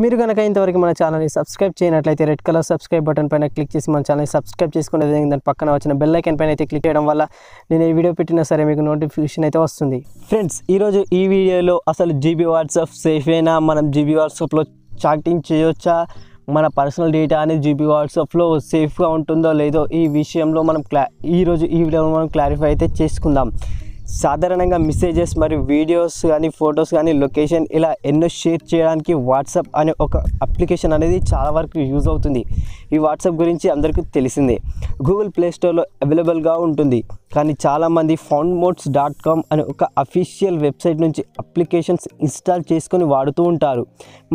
మీరు కనుక ఇంతవరకు మన ఛానల్ని సబ్స్క్రైబ్ చేయనట్లయితే రెడ్ కలర్ సబ్స్క్రైబ్ బటన్ పైన క్లిక్ చేసి మన ఛానల్ని సబ్స్క్రైబ్ చేసుకునే విధంగా దాని పక్కన వచ్చిన బెల్ ఐకాన్ పైన అయితే క్లిక్ చేయడం వల్ల నేను ఈ వీడియో పెట్టినా సరే మీకు నోటిఫికేషన్ అయితే వస్తుంది. ఫ్రెండ్స్, ఈరోజు ఈ వీడియోలో అసలు జీబీ వాట్సాప్ సేఫేనా, మనం జీబీ వాట్సాప్లో చాటింగ్ చేయొచ్చా, మన పర్సనల్ డేటా అనేది జీబీ వాట్సాప్లో సేఫ్గా ఉంటుందో లేదో ఈ విషయంలో మనం ఈరోజు ఈ వీడియోలో మనం క్లారిఫై అయితే చేసుకుందాం. సాధారణంగా మెసేజెస్ మరియు వీడియోస్ కానీ ఫొటోస్ కానీ లొకేషన్ ఇలా ఎన్నో షేర్ చేయడానికి వాట్సాప్ అనే ఒక అప్లికేషన్ అనేది చాలా వరకు యూజ్ అవుతుంది. ఈ వాట్సాప్ గురించి అందరికీ తెలిసిందే. గూగుల్ ప్లే స్టోర్లో అవైలబుల్గా ఉంటుంది. కానీ చాలామంది foundmodes.com అనే ఒక అఫీషియల్ వెబ్సైట్ నుంచి అప్లికేషన్స్ ఇన్స్టాల్ చేసుకొని వాడుతూ ఉంటారు.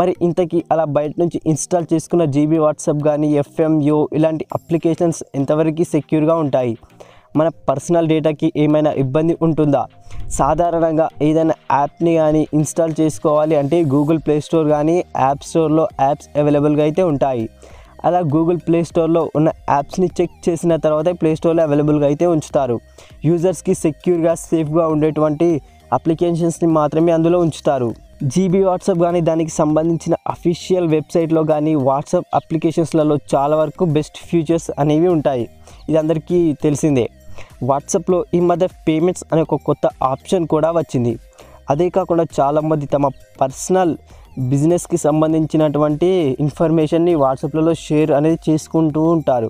మరి ఇంతకీ అలా బయట నుంచి ఇన్స్టాల్ చేసుకున్న జీబీ వాట్సాప్ కానీ FMU ఇలాంటి అప్లికేషన్స్ ఎంతవరకు సెక్యూర్గా ఉంటాయి? మన పర్సనల్ డేటాకి ఏమైనా ఇబ్బంది ఉంటుందా? సాధారణంగా ఏదైనా యాప్ని కానీ ఇన్స్టాల్ చేసుకోవాలి అంటే గూగుల్ ప్లే స్టోర్ కానీ యాప్ స్టోర్లో యాప్స్ అవైలబుల్గా అయితే ఉంటాయి. అలా గూగుల్ ప్లే స్టోర్లో ఉన్న యాప్స్ని చెక్ చేసిన తర్వాత ప్లే స్టోర్లో అవైలబుల్గా అయితే ఉంచుతారు. యూజర్స్కి సెక్యూర్గా సేఫ్గా ఉండేటువంటి అప్లికేషన్స్ని మాత్రమే అందులో ఉంచుతారు. జీబీ వాట్సాప్ కానీ దానికి సంబంధించిన అఫీషియల్ వెబ్సైట్లో కానీ వాట్సాప్ అప్లికేషన్స్లలో చాలా వరకు బెస్ట్ ఫీచర్స్ అనేవి ఉంటాయి. ఇది అందరికీ తెలిసిందే. వాట్సాప్లో ఈ మధ్య పేమెంట్స్ అనే ఒక కొత్త ఆప్షన్ కూడా వచ్చింది. అదే కాకుండా చాలామంది తమ పర్సనల్ బిజినెస్కి సంబంధించినటువంటి ఇన్ఫర్మేషన్ని వాట్సాప్లలో షేర్ అనేది చేసుకుంటూ ఉంటారు.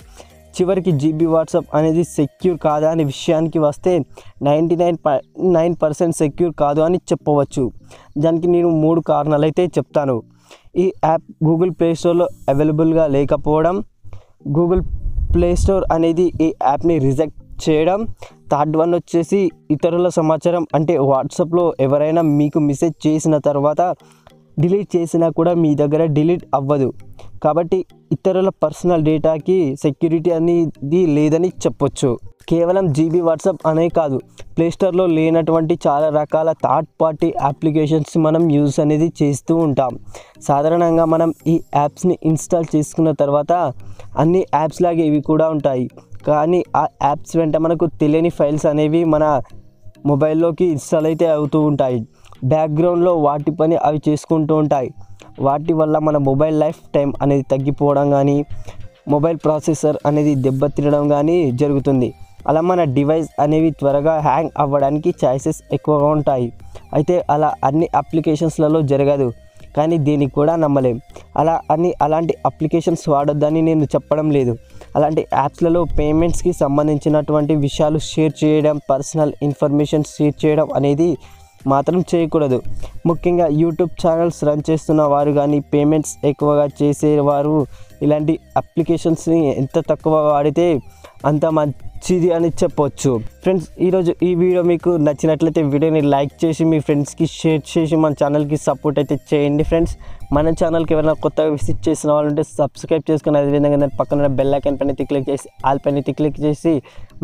చివరికి జీబీ వాట్సాప్ అనేది సెక్యూర్ కాదా అనే విషయానికి వస్తే 99.9% సెక్యూర్ కాదు అని చెప్పవచ్చు. దానికి నేను 3 కారణాలు అయితే చెప్తాను. ఈ యాప్ గూగుల్ ప్లే స్టోర్లో అవైలబుల్గా లేకపోవడం, గూగుల్ ప్లే స్టోర్ అనేది ఈ యాప్ని రిజెక్ట్ చేయడం, థర్డ్ వన్ వచ్చేసి ఇతరుల సమాచారం అంటే వాట్సాప్లో ఎవరైనా మీకు మెసేజ్ చేసిన తర్వాత డిలీట్ చేసినా కూడా మీ దగ్గర డిలీట్ అవ్వదు. కాబట్టి ఇతరుల పర్సనల్ డేటాకి సెక్యూరిటీ అనేది లేదని చెప్పొచ్చు. కేవలం జీబీ వాట్సాప్ అనే కాదు, ప్లేస్టోర్లో లేనటువంటి చాలా రకాల థర్డ్ పార్టీ అప్లికేషన్స్ మనం యూజ్ అనేది చేస్తూ ఉంటాం. సాధారణంగా మనం ఈ యాప్స్ని ఇన్స్టాల్ చేసుకున్న తర్వాత అన్ని యాప్స్ లాగే ఇవి కూడా ఉంటాయి. కానీ ఆ యాప్స్ వెంట మనకు తెలియని ఫైల్స్ అనేవి మన మొబైల్లోకి ఇన్స్టాల్ అయితే అవుతూ ఉంటాయి. బ్యాక్గ్రౌండ్లో వాటి పని అవి చేసుకుంటూ ఉంటాయి. వాటి వల్ల మన మొబైల్ లైఫ్ టైం అనేది తగ్గిపోవడం కానీ మొబైల్ ప్రాసెసర్ అనేది దెబ్బతినడం కానీ జరుగుతుంది. అలా మన డివైస్ అనేవి త్వరగా హ్యాంగ్ అవ్వడానికి ఛాయిసెస్ ఎక్కువగా ఉంటాయి. అయితే అలా అన్ని అప్లికేషన్స్లలో జరగదు, కానీ దీనికి కూడా నమ్మలేం. అలాంటి అప్లికేషన్స్ వాడొద్దని నేను చెప్పడం లేదు. అలాంటి యాప్స్లలో పేమెంట్స్కి సంబంధించినటువంటి విషయాలు షేర్ చేయడం, పర్సనల్ ఇన్ఫర్మేషన్ షేర్ చేయడం అనేది మాత్రం చేయకూడదు. ముఖ్యంగా యూట్యూబ్ ఛానల్స్ రన్ చేస్తున్న వారు కానీ పేమెంట్స్ ఎక్కువగా చేసేవారు ఇలాంటి అప్లికేషన్స్ని ఎంత తక్కువ వాడితే అంత మంచిది అని చెప్పొచ్చు. ఫ్రెండ్స్, ఈరోజు ఈ వీడియో మీకు నచ్చినట్లయితే వీడియోని లైక్ చేసి మీ ఫ్రెండ్స్కి షేర్ చేసి మన ఛానల్కి సపోర్ట్ అయితే చేయండి. ఫ్రెండ్స్, మన ఛానల్కి ఎవరైనా కొత్తగా విజిట్ చేసిన వాళ్ళు ఉంటే సబ్స్క్రైబ్ చేసుకుని అదేవిధంగా దాని పక్కన బెల్ ఐకాన్ పైన క్లిక్ చేసి ఆల్ పైన క్లిక్ చేసి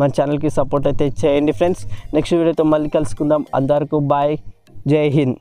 మన ఛానల్కి సపోర్ట్ అయితే చేయండి. ఫ్రెండ్స్, నెక్స్ట్ వీడియోతో మళ్ళీ కలుసుకుందాం. అందరికీ బాయ్, జై హింద్.